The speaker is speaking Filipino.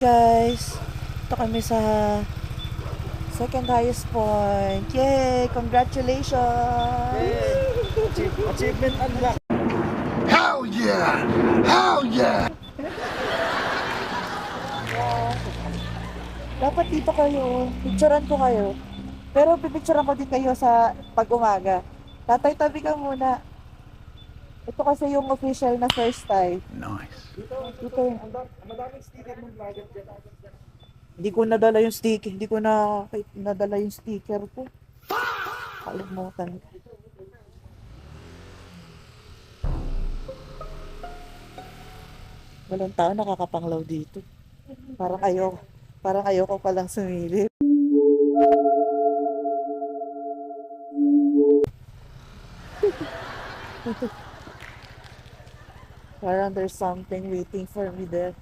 Guys, ito kami sa second highest point. Yay! Congratulations! Achievement unlocked. Hell yeah! Hell yeah! Dapat dito kayo. Picturean ko kayo. Pero pipicturean ko din kayo sa pag-umaga. Tatay, tabi ka muna. Ito kasi yung official na first time. Nice. Dito. Madaming sticker ng vlogger dyan. Hindi ko nadala yung sticker. Hindi ko nadala yung sticker ko. Kalimutan. Walang tao nakakapanglaw dito. Parang ayoko palang sumilip. Parang there's something waiting for me there.